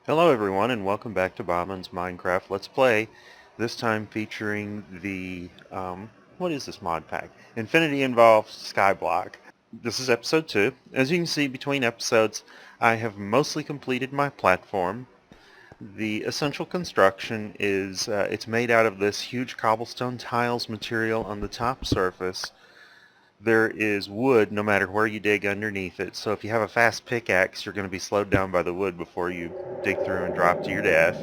Hello everyone and welcome back to Bobman's Minecraft Let's Play, this time featuring the, what is this mod pack? Infinity Involved Skyblock. This is episode 2. As you can see between episodes, I have mostly completed my platform. The essential construction is, it's made out of this huge cobblestone tiles material on the top surface. There is wood no matter where you dig underneath it, so if you have a fast pickaxe, you're going to be slowed down by the wood before you dig through and drop to your death.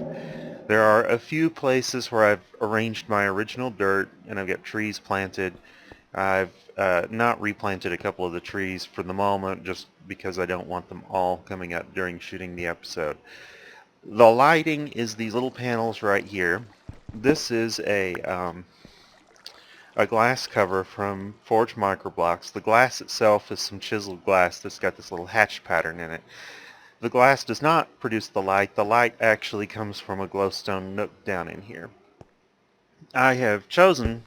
There are a few places where I've arranged my original dirt, and I've got trees planted. I've not replanted a couple of the trees for the moment, just because I don't want them all coming up during shooting the episode. The lighting is these little panels right here. This is a glass cover from Forge Microblocks. The glass itself is some chiseled glass that's got this little hatch pattern in it. The glass does not produce the light. The light actually comes from a glowstone nook down in here. I have chosen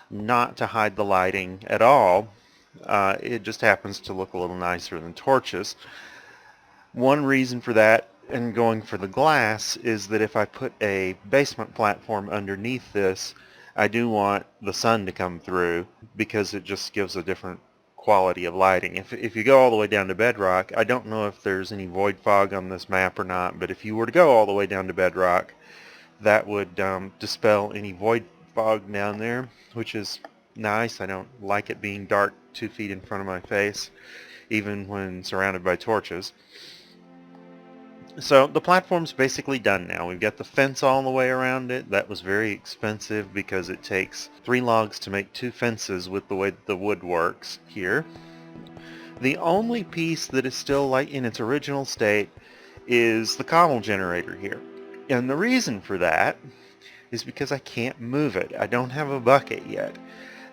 not to hide the lighting at all. It just happens to look a little nicer than torches. One reason for that and going for the glass is that if I put a basement platform underneath this, I do want the sun to come through because it just gives a different quality of lighting. If you go all the way down to bedrock, I don't know if there's any void fog on this map or not, but if you were to go all the way down to bedrock, that would dispel any void fog down there, which is nice. I don't like it being dark 2 feet in front of my face, even when surrounded by torches. So the platform's basically done now. We've got the fence all the way around it. That was very expensive because it takes 3 logs to make 2 fences with the way that the wood works here. The only piece that is still like in its original state is the cobble generator here. And the reason for that is because I can't move it. I don't have a bucket yet.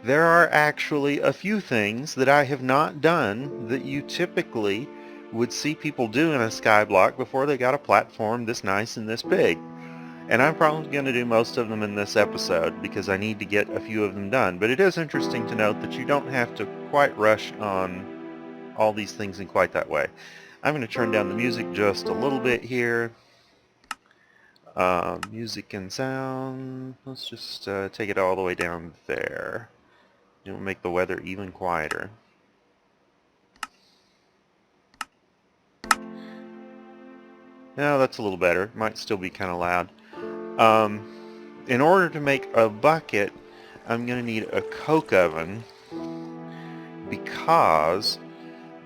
There are actually a few things that I have not done that you typically would see people do in a skyblock before they got a platform this nice and this big. And I'm probably going to do most of them in this episode because I need to get a few of them done. But it is interesting to note that you don't have to quite rush on all these things in quite that way. I'm going to turn down the music just a little bit here. Music and sound, let's just take it all the way down there. It'll make the weather even quieter. Now that's a little better. It might still be kind of loud. In order to make a bucket, I'm going to need a coke oven because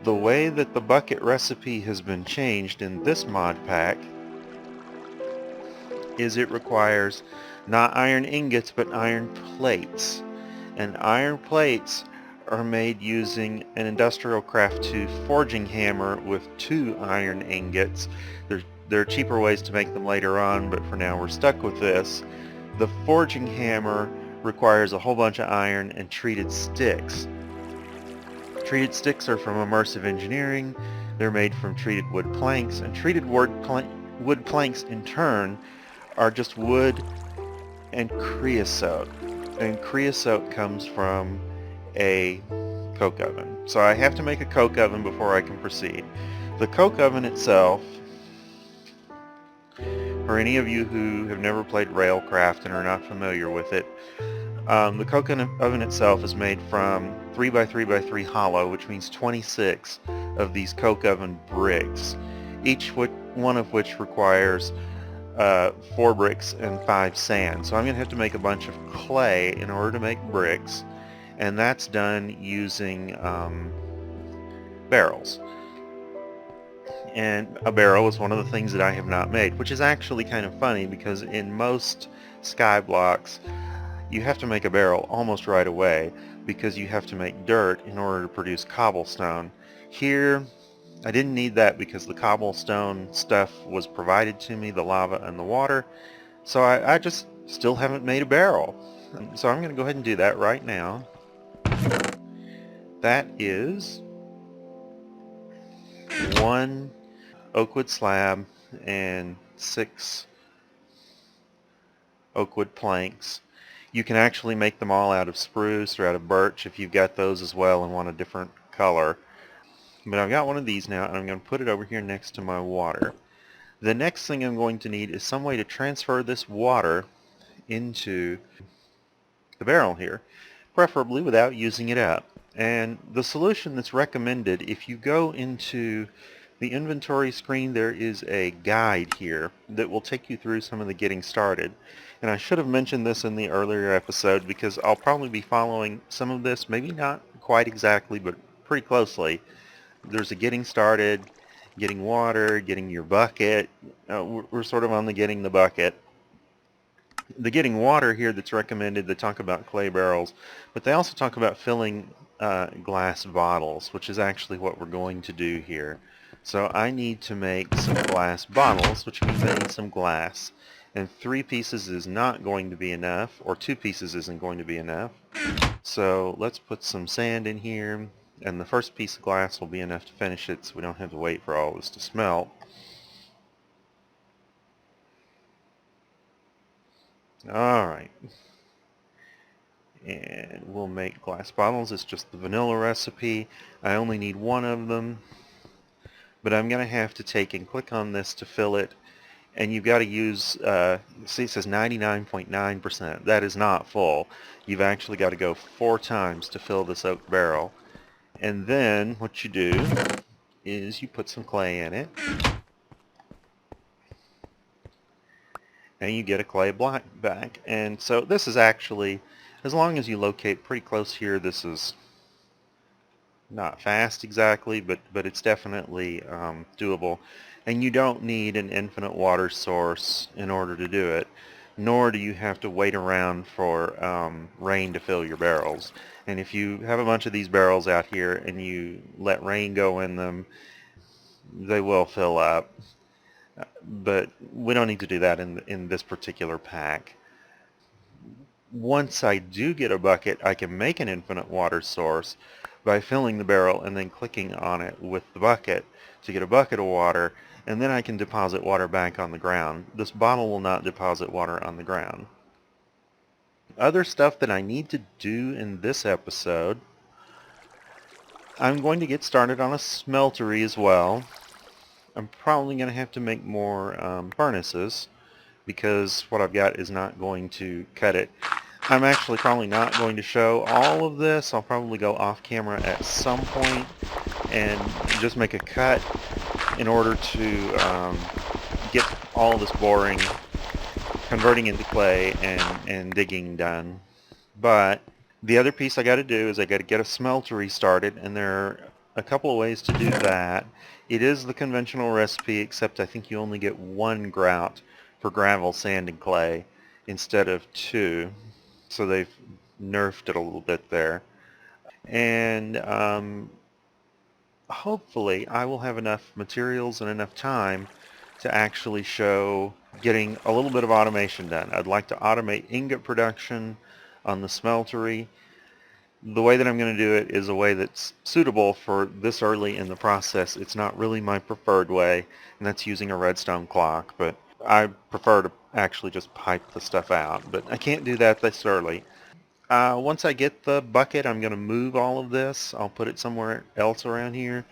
the way that the bucket recipe has been changed in this mod pack is it requires not iron ingots but iron plates. And iron plates are made using an Industrial Craft 2 forging hammer with 2 iron ingots. There are cheaper ways to make them later on, but for now we're stuck with this. The forging hammer requires a whole bunch of iron and treated sticks. Treated sticks are from Immersive Engineering. They're made from treated wood planks, and treated wood planks in turn are just wood and creosote. And creosote comes from a coke oven. So I have to make a coke oven before I can proceed. The coke oven itself, for any of you who have never played Railcraft and are not familiar with it, the coke oven itself is made from 3x3x3 hollow, which means 26 of these coke oven bricks, each one of which requires 4 bricks and 5 sand. So I'm going to have to make a bunch of clay in order to make bricks, and that's done using barrels. And a barrel is one of the things that I have not made, which is actually kind of funny because in most skyblocks you have to make a barrel almost right away because you have to make dirt in order to produce cobblestone. Here I didn't need that because the cobblestone stuff was provided to me, the lava and the water, so I just still haven't made a barrel. So I'm going to go ahead and do that right now. That is 1 oakwood slab and 6 oakwood planks. You can actually make them all out of spruce or out of birch if you've got those as well and want a different color. But I've got one of these now, and I'm going to put it over here next to my water. The next thing I'm going to need is some way to transfer this water into the barrel here, preferably without using it up. And the solution that's recommended, if you go into the inventory screen, there is a guide here that will take you through some of the getting started. And I should have mentioned this in the earlier episode because I'll probably be following some of this, maybe not quite exactly, but pretty closely. There's a getting started, getting water, getting your bucket. We're sort of on the getting the bucket. The getting water here that's recommended, they talk about clay barrels, but they also talk about filling glass bottles, which is actually what we're going to do here. So I need to make some glass bottles, which means I need some glass. And 3 pieces is not going to be enough, or 2 pieces isn't going to be enough. So let's put some sand in here, and the first piece of glass will be enough to finish it so we don't have to wait for all this to smelt. Alright. And we'll make glass bottles. It's just the vanilla recipe. I only need 1 of them, but I'm going to have to take and click on this to fill it, and you've got to use, see it says 99.9%. That is not full. You've actually got to go 4 times to fill this oak barrel. And then what you do is you put some clay in it, and you get a clay block back. And so this is actually, as long as you locate pretty close here, this is not fast exactly, but it's definitely doable. And you don't need an infinite water source in order to do it, nor do you have to wait around for rain to fill your barrels. And if you have a bunch of these barrels out here and you let rain go in them, they will fill up. But we don't need to do that in this particular pack. Once I do get a bucket, I can make an infinite water source by filling the barrel and then clicking on it with the bucket to get a bucket of water, and then I can deposit water back on the ground. This bottle will not deposit water on the ground. Other stuff that I need to do in this episode, I'm going to get started on a smeltery as well. I'm probably going to have to make more furnaces because what I've got is not going to cut it. I'm actually probably not going to show all of this. I'll probably go off camera at some point and just make a cut in order to get all this boring, converting into clay, and digging done. But the other piece I got to do is I got to get a smeltery started, and there are a couple of ways to do that. It is the conventional recipe, except I think you only get 1 grout for gravel, sand, and clay instead of 2. So they've nerfed it a little bit there. And hopefully I will have enough materials and enough time to actually show getting a little bit of automation done. I'd like to automate ingot production on the smeltery. The way that I'm going to do it is a way that's suitable for this early in the process. It's not really my preferred way, and that's using a redstone clock, but I prefer to actually just pipe the stuff out, but I can't do that this early. Once I get the bucket, I'm going to move all of this. I'll put it somewhere else around here.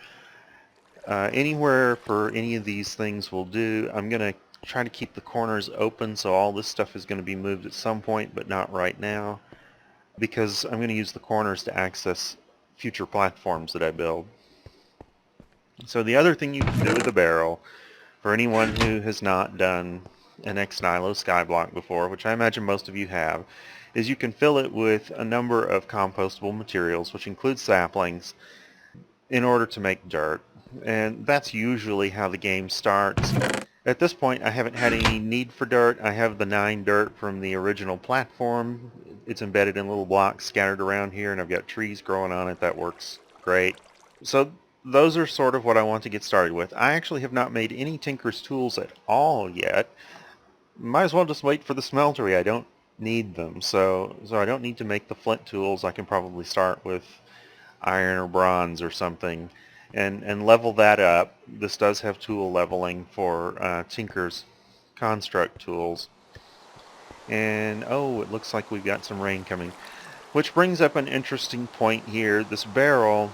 Anywhere for any of these things will do. I'm going to try to keep the corners open, so all this stuff is going to be moved at some point, but not right now, because I'm going to use the corners to access future platforms that I build. So the other thing you can do with the barrel, for anyone who has not done an ex nihilo skyblock before, which I imagine most of you have, is you can fill it with a number of compostable materials, which includes saplings, in order to make dirt. And that's usually how the game starts. At this point, I haven't had any need for dirt. I have the 9 dirt from the original platform. It's embedded in little blocks scattered around here, and I've got trees growing on it. That works great. So those are sort of what I want to get started with. I actually have not made any Tinker's tools at all yet. Might as well just wait for the smeltery. I don't need them, so I don't need to make the flint tools. I can probably start with iron or bronze or something and level that up. This does have tool leveling for Tinker's construct tools. And oh, it looks like we've got some rain coming, which brings up an interesting point here. This barrel,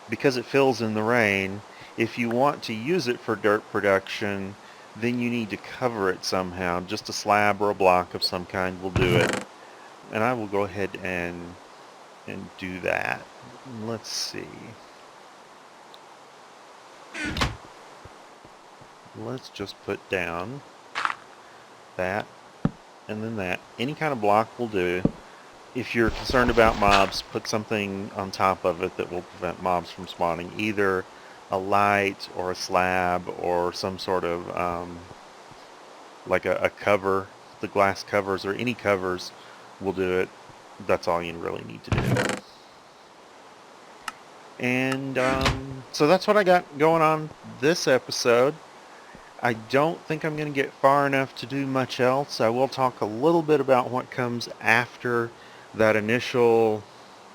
because it fills in the rain, if you want to use it for dirt production, then you need to cover it somehow. Just a slab or a block of some kind will do it. And I will go ahead and do that. Let's see. Let's just put down that and then that. Any kind of block will do. If you're concerned about mobs, put something on top of it that will prevent mobs from spawning. Either a light or a slab or some sort of like a cover. The glass covers or any covers will do it. That's all you really need to do. And so that's what I got going on this episode. I don't think I'm going to get far enough to do much else. I will talk a little bit about what comes after that initial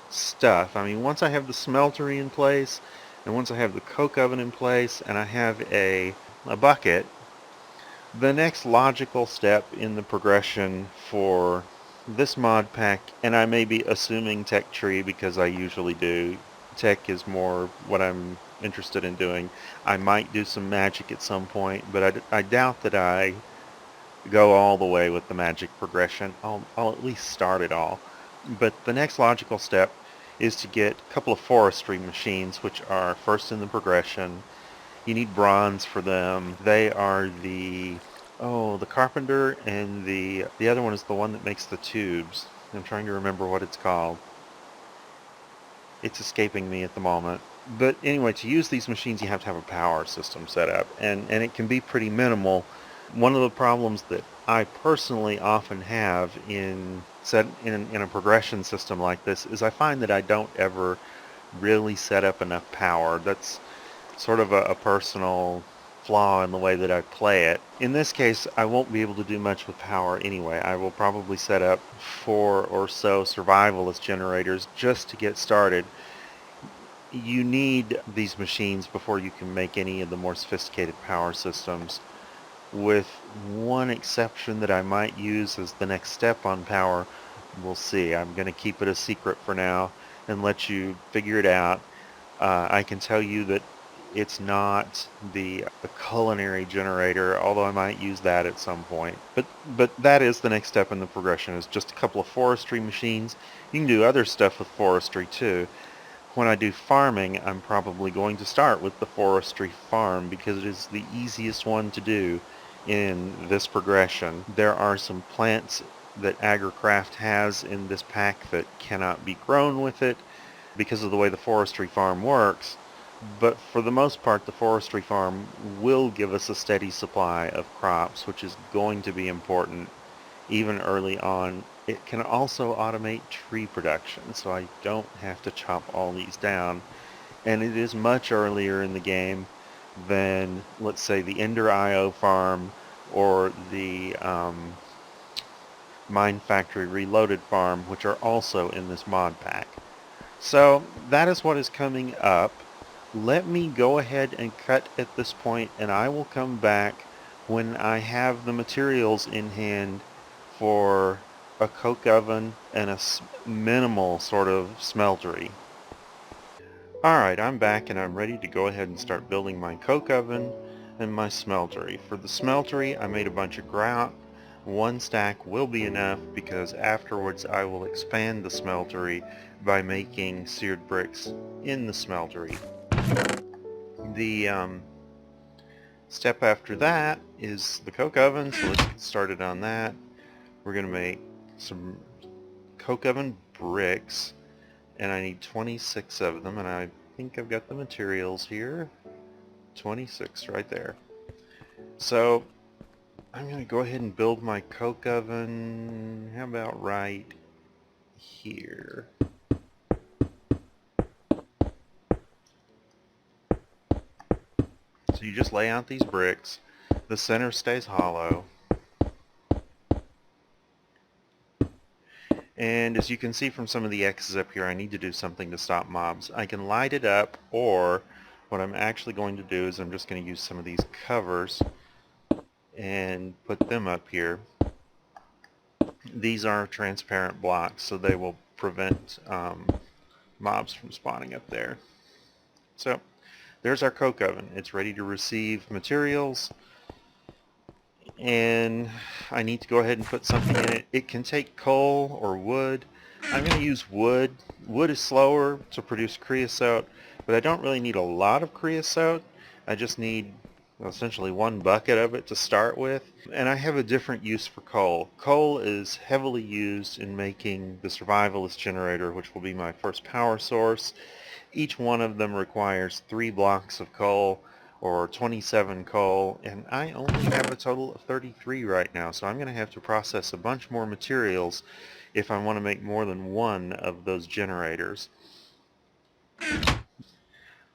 stuff. I mean, once I have the smeltery in place, and once I have the coke oven in place, and I have a bucket, the next logical step in the progression for this mod pack, and I may be assuming tech tree because I usually do. Tech is more what I'm interested in doing. I might do some magic at some point, but I doubt that I go all the way with the magic progression. I'll at least start it all. But the next logical step is to get a couple of forestry machines, which are first in the progression. You need bronze for them. They are the carpenter, and the other one is the one that makes the tubes. I'm trying to remember what it's called. It's escaping me at the moment. But anyway, to use these machines, you have to have a power system set up, and it can be pretty minimal. One of the problems that I personally often have in a progression system like this is I find that I don't ever really set up enough power. That's sort of a personal flaw in the way that I play it. In this case, I won't be able to do much with power anyway. I will probably set up 4 or so survivalist generators just to get started. You need these machines before you can make any of the more sophisticated power systems, with one exception that I might use as the next step on power. We'll see. I'm going to keep it a secret for now and let you figure it out. I can tell you that it's not the culinary generator, although I might use that at some point. But that is the next step in the progression, is just a couple of forestry machines. You can do other stuff with forestry too. When I do farming, I'm probably going to start with the Forestry Farm because it is the easiest one to do in this progression. There are some plants that AgriCraft has in this pack that cannot be grown with it because of the way the Forestry Farm works, but for the most part the Forestry Farm will give us a steady supply of crops, which is going to be important even early on. It can also automate tree production, so I don't have to chop all these down, and it is much earlier in the game than, let's say, the Ender IO farm or the Mine Factory Reloaded farm, which are also in this mod pack. So that is what is coming up. Let me go ahead and cut at this point, and I will come back when I have the materials in hand for a coke oven and a minimal sort of smeltery. Alright, I'm back and I'm ready to go ahead and start building my coke oven and my smeltery. For the smeltery, I made a bunch of grout. 1 stack will be enough because afterwards I will expand the smeltery by making seared bricks in the smeltery. The step after that is the coke oven, so let's get started on that. We're going to make some coke oven bricks, and I need 26 of them, and I think I've got the materials here. 26 right there. So I'm going to go ahead and build my coke oven, how about right here. So you just lay out these bricks, the center stays hollow, and as you can see from some of the X's up here, I need to do something to stop mobs. I can light it up, or what I'm actually going to do is I'm just going to use some of these covers and put them up here. These are transparent blocks, so they will prevent mobs from spawning up there. So there's our coke oven. It's ready to receive materials. and I need to go ahead and put something in it. It can take coal or wood. I'm going to use wood. Wood is slower to produce creosote, but I don't really need a lot of creosote. I just need essentially one bucket of it to start with. And I have a different use for coal. Coal is heavily used in making the Survivalist Generator, which will be my first power source. Each one of them requires 3 blocks of coal or 27 coal, and I only have a total of 33 right now, so I'm going to have to process a bunch more materials if I want to make more than one of those generators.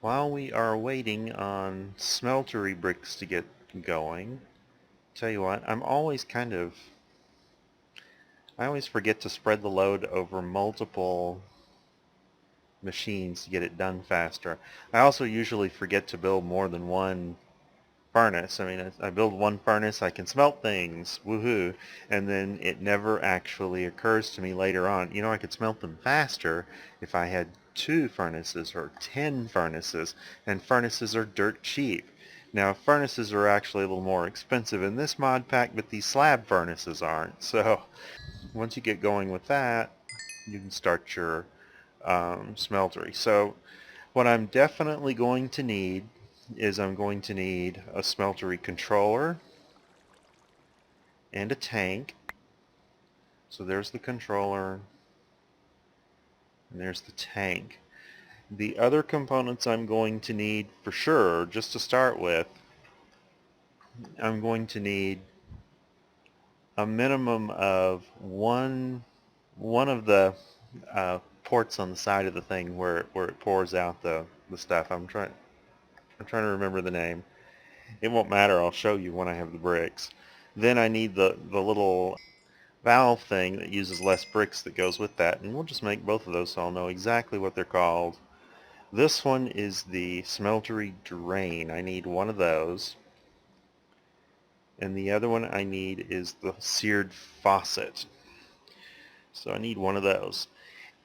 While we are waiting on smeltery bricks to get going, tell you what, I always forget to spread the load over multiple machines to get it done faster. I also usually forget to build more than one furnace. I mean, I build one furnace, I can smelt things, woohoo, and then it never actually occurs to me later on, you know, I could smelt them faster if I had 2 furnaces or 10 furnaces, and furnaces are dirt cheap. Now, furnaces are actually a little more expensive in this mod pack, but these slab furnaces aren't. So once you get going with that, you can start your smeltery. So what I'm definitely going to need is I'm going to need a Smeltery Controller and a tank. So there's the controller and there's the tank. The other components I'm going to need for sure, just to start with, I'm going to need a minimum of one of the ports on the side of the thing where it pours out the stuff. I'm trying to remember the name. It won't matter, I'll show you when I have the bricks. Then I need the little valve thing that uses less bricks that goes with that, and we'll just make both of those so I'll know exactly what they're called. This one is the Smeltery Drain. I need one of those. And the other one I need is the seared faucet. So I need one of those.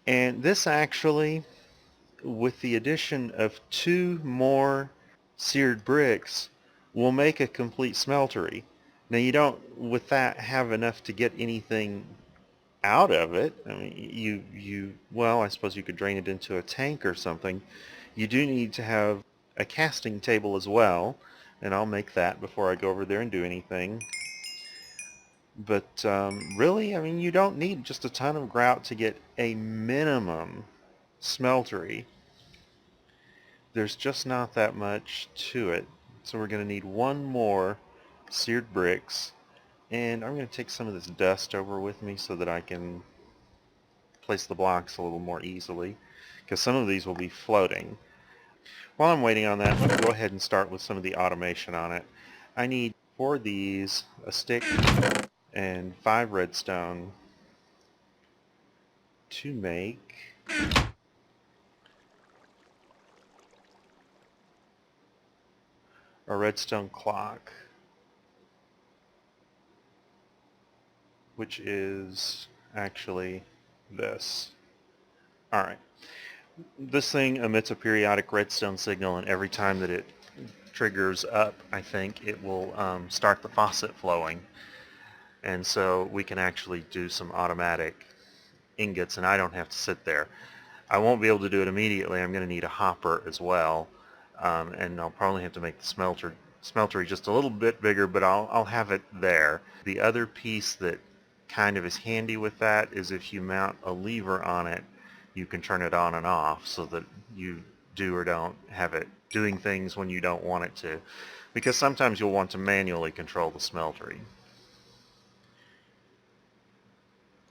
And this actually, with the addition of 2 more seared bricks, will make a complete smeltery. Now you don't, with that, have enough to get anything out of it. I mean, well, I suppose you could drain it into a tank or something. You do need to have a casting table as well, and I'll make that before I go over there and do anything. But really, I mean, you don't need just a ton of grout to get a minimum smeltery. There's just not that much to it. So we're going to need 1 more seared bricks, and I'm going to take some of this dust over with me so that I can place the blocks a little more easily, because some of these will be floating. While I'm waiting on that, let me go ahead and start with some of the automation on it. I need 4 of these, a stick, and 5 redstone to make a redstone clock, which is actually this. Alright. This thing emits a periodic redstone signal, and every time that it triggers up, I think, it will start the faucet flowing. And so we can actually do some automatic ingots, and I don't have to sit there. I won't be able to do it immediately. I'm going to need a hopper as well, and I'll probably have to make the smeltery just a little bit bigger, but I'll have it there. The other piece that kind of is handy with that is if you mount a lever on it, you can turn it on and off so that you do or don't have it doing things when you don't want it to, because sometimes you'll want to manually control the smeltery.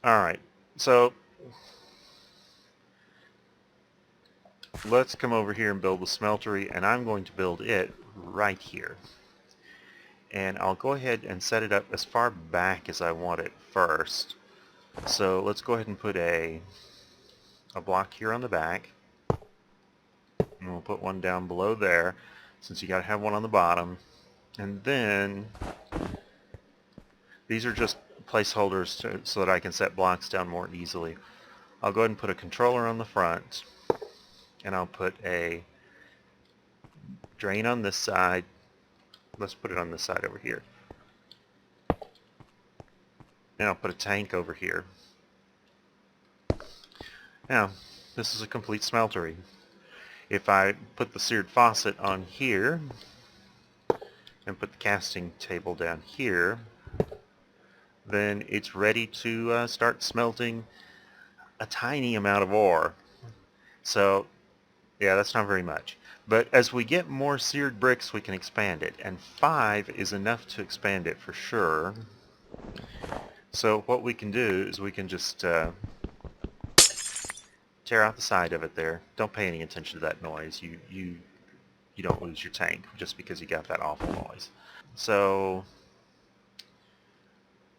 Alright, so let's come over here and build the smeltery, and I'm going to build it right here. And I'll go ahead and set it up as far back as I want it first. So let's go ahead and put a block here on the back, and we'll put one down below there, since you gotta have one on the bottom. And then these are just placeholders so that I can set blocks down more easily. I'll go ahead and put a controller on the front, and I'll put a drain on this side. Let's put it on this side over here. And I'll put a tank over here. Now, this is a complete smeltery. If I put the seared faucet on here and put the casting table down here, then it's ready to start smelting a tiny amount of ore. So, yeah, that's not very much. But as we get more seared bricks, we can expand it. And 5 is enough to expand it for sure. So what we can do is we can just tear out the side of it there. Don't pay any attention to that noise. You don't lose your tank just because you got that awful noise. So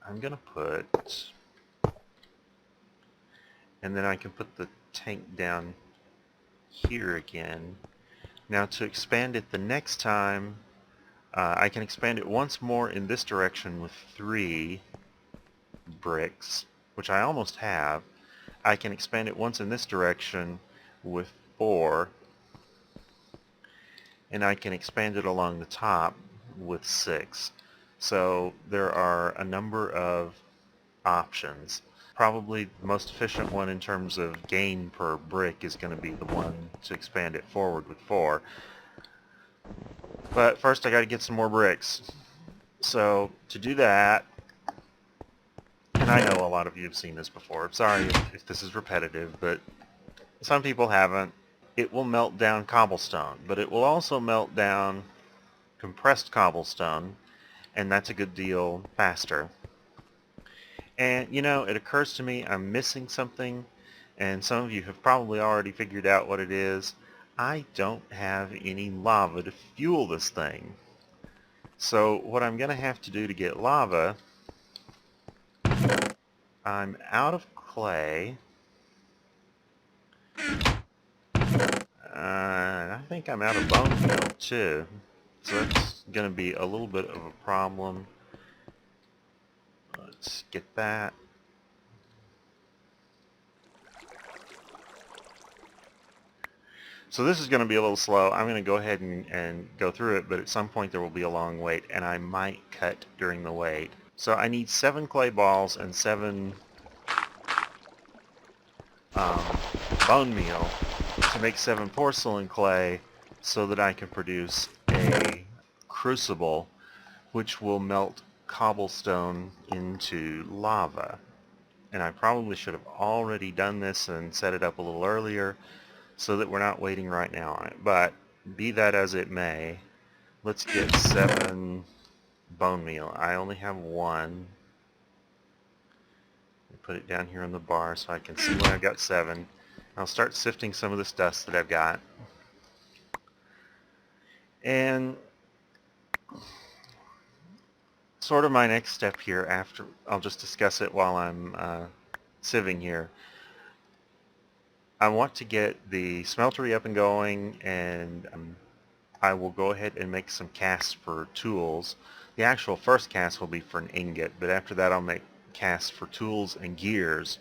I'm going to put... And then I can put the tank down here again. Now to expand it the next time, I can expand it once more in this direction with 3 bricks, which I almost have. I can expand it once in this direction with 4, and I can expand it along the top with 6. So there are a number of options. Probably the most efficient one in terms of gain per brick is going to be the one to expand it forward with 4. But first I got to get some more bricks. So to do that, and I know a lot of you have seen this before. Sorry if this is repetitive, but some people haven't. It will melt down cobblestone, but it will also melt down compressed cobblestone, and that's a good deal faster. And, you know, it occurs to me I'm missing something, and some of you have probably already figured out what it is. I don't have any lava to fuel this thing. So what I'm going to have to do to get lava, I'm out of clay. I think I'm out of bone meal too. So that's going to be a little bit of a problem. Let's get that. So this is going to be a little slow. I'm going to go ahead and go through it, but at some point there will be a long wait, and I might cut during the wait. So I need 7 clay balls and 7 bone meal to make 7 porcelain clay so that I can produce a crucible which will melt cobblestone into lava. And I probably should have already done this and set it up a little earlier so that we're not waiting right now on it. But be that as it may, let's get 7 bone meal. I only have 1. Put it down here on the bar so I can see when I've got 7. I'll start sifting some of this dust that I've got. And sort of my next step here after, I'll just discuss it while I'm sieving here. I want to get the smeltery up and going, and I will go ahead and make some casts for tools. The actual first cast will be for an ingot, but after that I'll make casts for tools and gears,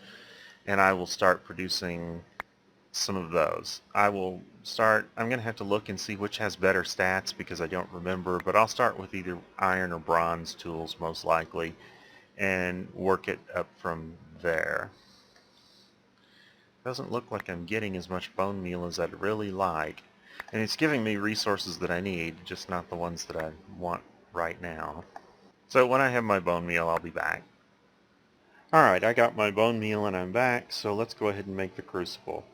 and I will start producing some of those. I'm going to have to look and see which has better stats because I don't remember, but I'll start with either iron or bronze tools most likely and work it up from there. Doesn't look like I'm getting as much bone meal as I'd really like, and it's giving me resources that I need, just not the ones that I want right now. So when I have my bone meal, I'll be back. Alright, I got my bone meal and I'm back, so let's go ahead and make the crucible.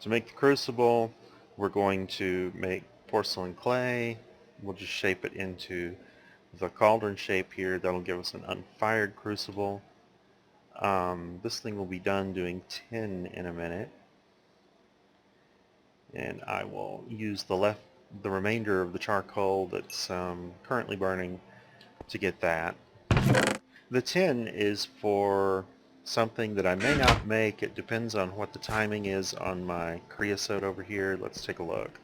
To make the crucible, we're going to make porcelain clay. We'll just shape it into the cauldron shape here. That'll give us an unfired crucible. This thing will be done doing tin in a minute. And I will use the remainder of the charcoal that's currently burning to get that. The tin is for something that I may not make. It depends on what the timing is on my creosote over here. Let's take a look.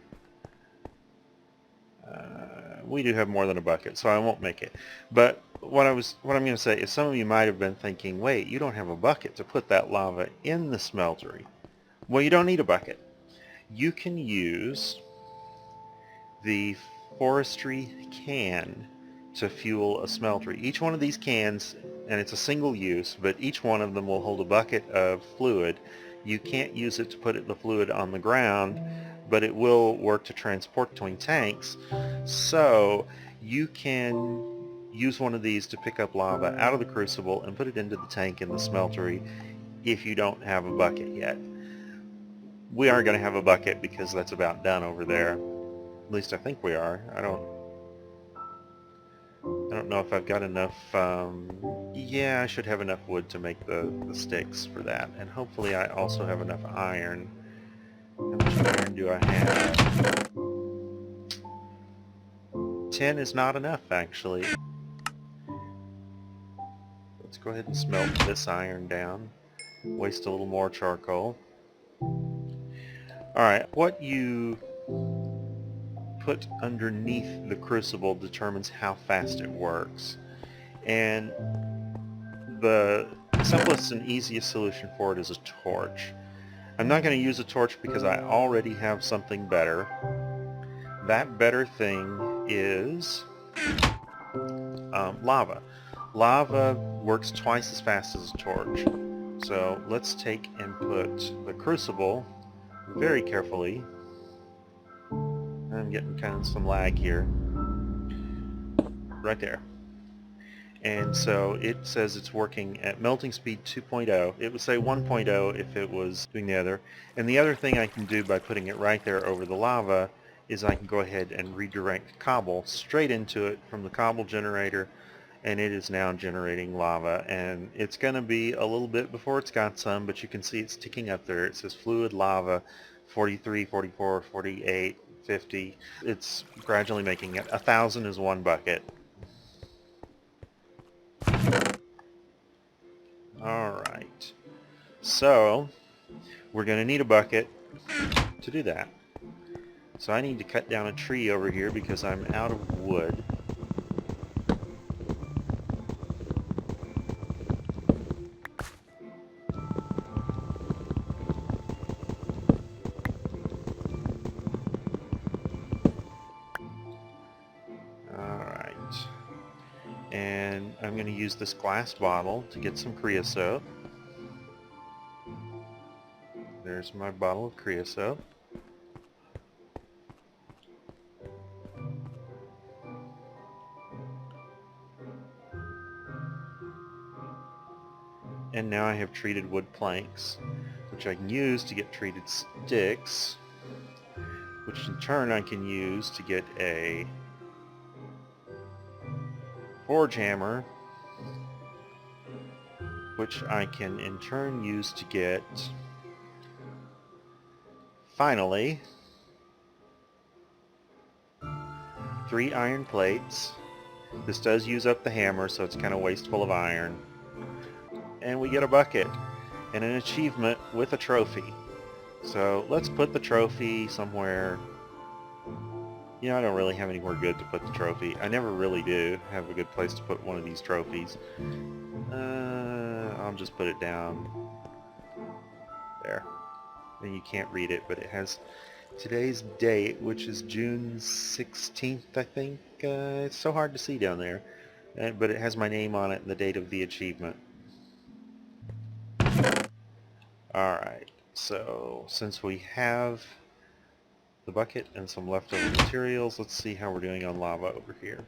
We do have more than a bucket, so I won't make it. But what I'm going to say is some of you might have been thinking, wait, you don't have a bucket to put that lava in the smeltery. Well, you don't need a bucket. You can use the forestry can to fuel a smeltery. Each one of these cans and it's a single use, but each one of them will hold a bucket of fluid. You can't use it to put the fluid on the ground, but it will work to transport between tanks. So you can use one of these to pick up lava out of the crucible and put it into the tank in the smeltery if you don't have a bucket yet. We aren't going to have a bucket because that's about done over there. At least I think we are. I don't know if I've got enough. Yeah, I should have enough wood to make the sticks for that. And hopefully I also have enough iron. How much iron do I have? 10 is not enough, actually. Let's go ahead and smelt this iron down. Waste a little more charcoal. Alright, what you put underneath the crucible determines how fast it works. And the simplest and easiest solution for it is a torch. I'm not going to use a torch because I already have something better. That better thing is lava. Lava works twice as fast as a torch. So let's take and put the crucible very carefully. I'm getting kind of some lag here. Right there. And so it says it's working at melting speed 2.0. It would say 1.0 if it was doing the other. And the other thing I can do by putting it right there over the lava is I can go ahead and redirect cobble straight into it from the cobble generator, and it is now generating lava. And it's going to be a little bit before it's got some, but you can see it's ticking up there. It says fluid lava 43, 44, 48, 50. It's gradually making it. 1,000 is one bucket. Alright, so we're going to need a bucket to do that. So I need to cut down a tree over here because I'm out of wood. Alright, and I'm going to use this glass bottle to get some creosote. There's my bottle of creosote. And now I have treated wood planks, which I can use to get treated sticks, which in turn I can use to get a forge hammer, which I can in turn use to get, finally, 3 iron plates. This does use up the hammer, so it's kind of wasteful of iron. And we get a bucket and an achievement with a trophy. So let's put the trophy somewhere. You know, I don't really have anywhere good to put the trophy. I never really do have a good place to put one of these trophies. I'll just put it down there. And you can't read it, but it has today's date, which is June 16th, I think. It's so hard to see down there. But it has my name on it and the date of the achievement. Alright, so since we have the bucket and some leftover materials, let's see how we're doing on lava over here.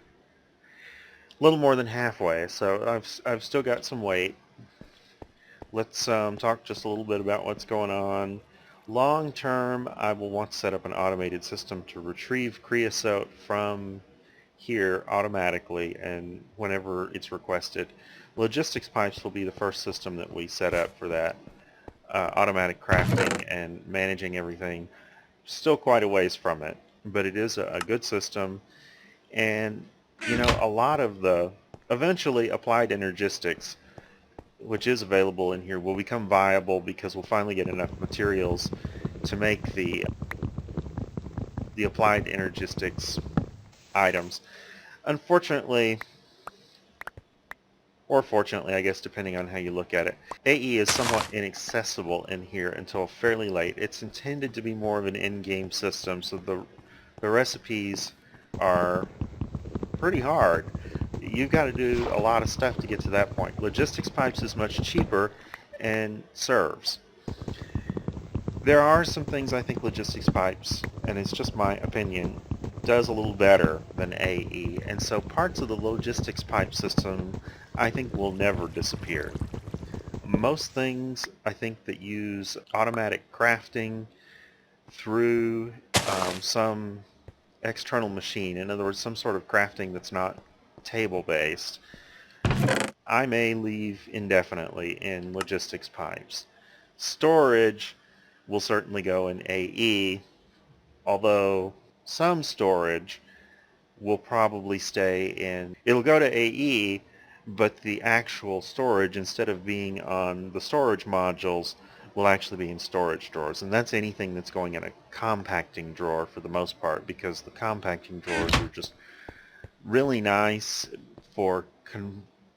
A little more than halfway, so I've still got some weight. Let's talk just a little bit about what's going on. Long term, I will want to set up an automated system to retrieve creosote from here automatically and whenever it's requested. Logistics pipes will be the first system that we set up for that. Automatic crafting and managing everything. Still quite a ways from it, but it is a good system. And you know, a lot of the eventually applied energistics, which is available in here, will become viable because we'll finally get enough materials to make the applied energistics items. Unfortunately, or fortunately, I guess, depending on how you look at it, AE is somewhat inaccessible in here until fairly late. It's intended to be more of an in-game system, so the recipes are pretty hard. you've got to do a lot of stuff to get to that point. Logistics pipes is much cheaper and serves. There are some things I think logistics pipes, and it's just my opinion, does a little better than AE, and so parts of the logistics pipe system I think will never disappear. Most things I think that use automatic crafting through some external machine, in other words some sort of crafting that's not table based, I may leave indefinitely in logistics pipes. Storage will certainly go in AE, although some storage will probably stay in, it'll go to AE, but the actual storage, instead of being on the storage modules, will actually be in storage drawers. And that's anything that's going in a compacting drawer for the most part, because the compacting drawers are just really nice for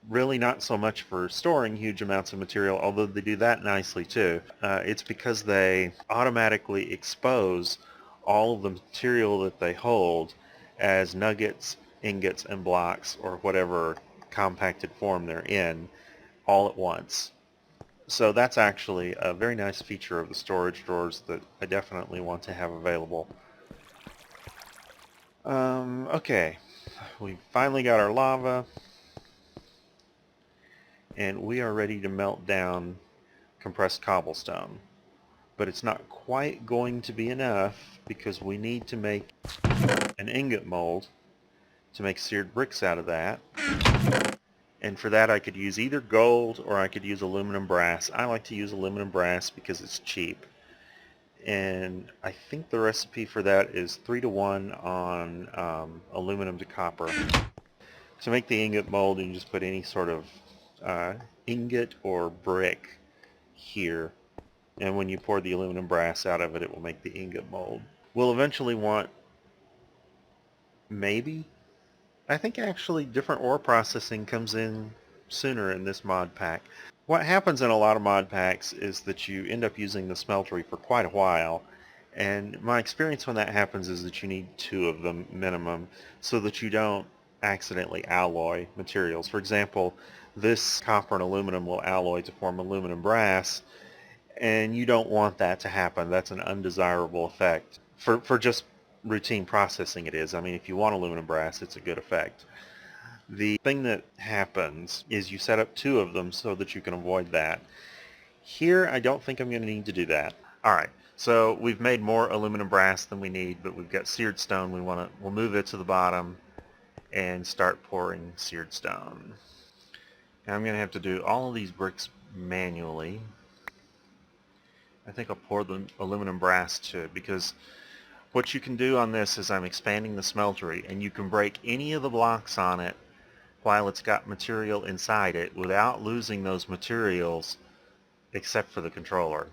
really not so much for storing huge amounts of material, although they do that nicely too. It's because they automatically expose all of the material that they hold as nuggets, ingots, and blocks, or whatever compacted form they're in, all at once. So that's actually a very nice feature of the storage drawers that I definitely want to have available. Okay, we finally got our lava, and we are ready to melt down compressed cobblestone. But it's not quite going to be enough, because we need to make an ingot mold to make seared bricks out of that. And for that I could use either gold or I could use aluminum brass. I like to use aluminum brass because it's cheap. And I think the recipe for that is 3:1 on aluminum to copper. To make the ingot mold, you can just put any sort of ingot or brick here. And when you pour the aluminum brass out of it, it will make the ingot mold. We'll eventually want, maybe, I think actually different ore processing comes in sooner in this mod pack. What happens in a lot of mod packs is that you end up using the smeltery for quite a while, and my experience when that happens is that you need 2 of them minimum so that you don't accidentally alloy materials. For example, this copper and aluminum will alloy to form aluminum brass, and you don't want that to happen. That's an undesirable effect. For just routine processing it is. I mean, if you want aluminum brass, it's a good effect. The thing that happens is you set up 2 of them so that you can avoid that. Here, I don't think I'm going to need to do that. Alright, so we've made more aluminum brass than we need, but we've got seared stone. We'll move it to the bottom and start pouring seared stone. Now I'm going to have to do all of these bricks manually. I think I'll pour the aluminum brass too, because what you can do on this is I'm expanding the smeltery, and you can break any of the blocks on it while it's got material inside it without losing those materials except for the controller.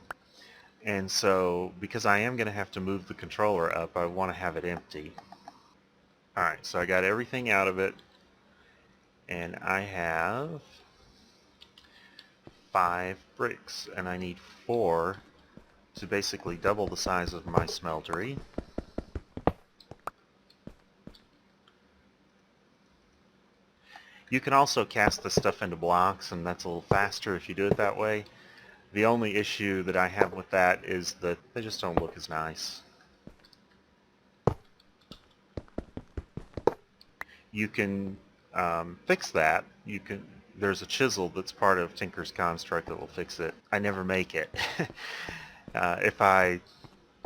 And so, because I am going to have to move the controller up, I want to have it empty. Alright, so I got everything out of it, and I have 5 bricks, and I need 4 to basically double the size of my smeltery. You can also cast this stuff into blocks, and that's a little faster if you do it that way. The only issue that I have with that is that they just don't look as nice. You can fix that. There's a chisel that's part of Tinker's Construct that will fix it. I never make it.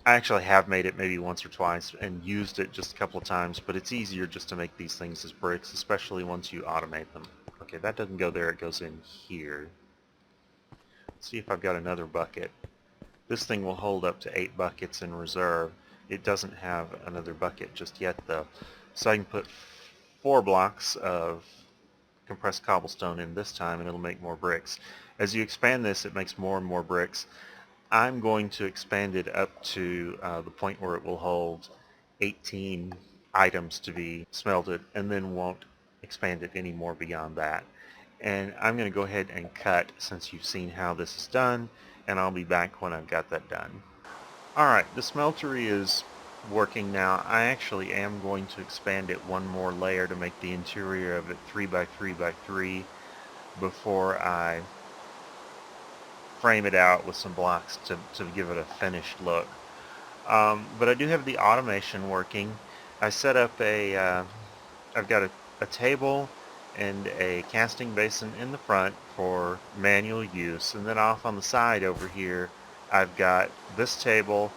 I actually have made it maybe once or twice and used it just a couple of times, but it's easier just to make these things as bricks, especially once you automate them. Okay, that doesn't go there, it goes in here. Let's see if I've got another bucket. This thing will hold up to 8 buckets in reserve. It doesn't have another bucket just yet though. So I can put 4 blocks of compressed cobblestone in this time, and it'll make more bricks. As you expand this, it makes more and more bricks. I'm going to expand it up to the point where it will hold 18 items to be smelted, and then won't expand it any more beyond that. And I'm going to go ahead and cut, since you've seen how this is done, and I'll be back when I've got that done. Alright, the smeltery is working now. I actually am going to expand it one more layer to make the interior of it 3 by 3 by 3 before I frame it out with some blocks to give it a finished look. But I do have the automation working. I set up I've got a table and a casting basin in the front for manual use, and then off on the side over here I've got this table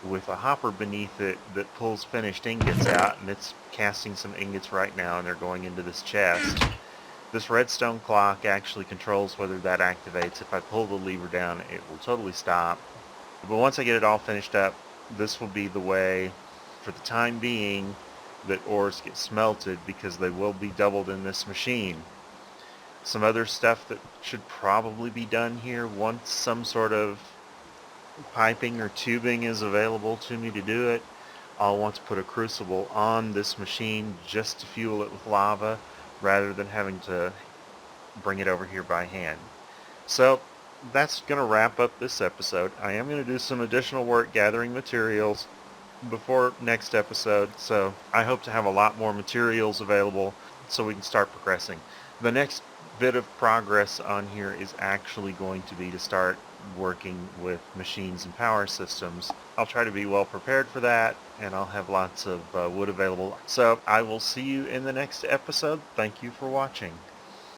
with a hopper beneath it that pulls finished ingots out, and it's casting some ingots right now, and they're going into this chest. This redstone clock actually controls whether that activates. If I pull the lever down, it will totally stop. But once I get it all finished up, this will be the way, for the time being, that ores get smelted, because they will be doubled in this machine. Some other stuff that should probably be done here once some sort of piping or tubing is available to me to do it. I'll want to put a crucible on this machine just to fuel it with lava rather than having to bring it over here by hand. So that's going to wrap up this episode. I am going to do some additional work gathering materials before next episode, so I hope to have a lot more materials available so we can start progressing. The next bit of progress on here is actually going to be to start working with machines and power systems. I'll try to be well prepared for that, and I'll have lots of wood available. So I will see you in the next episode. Thank you for watching.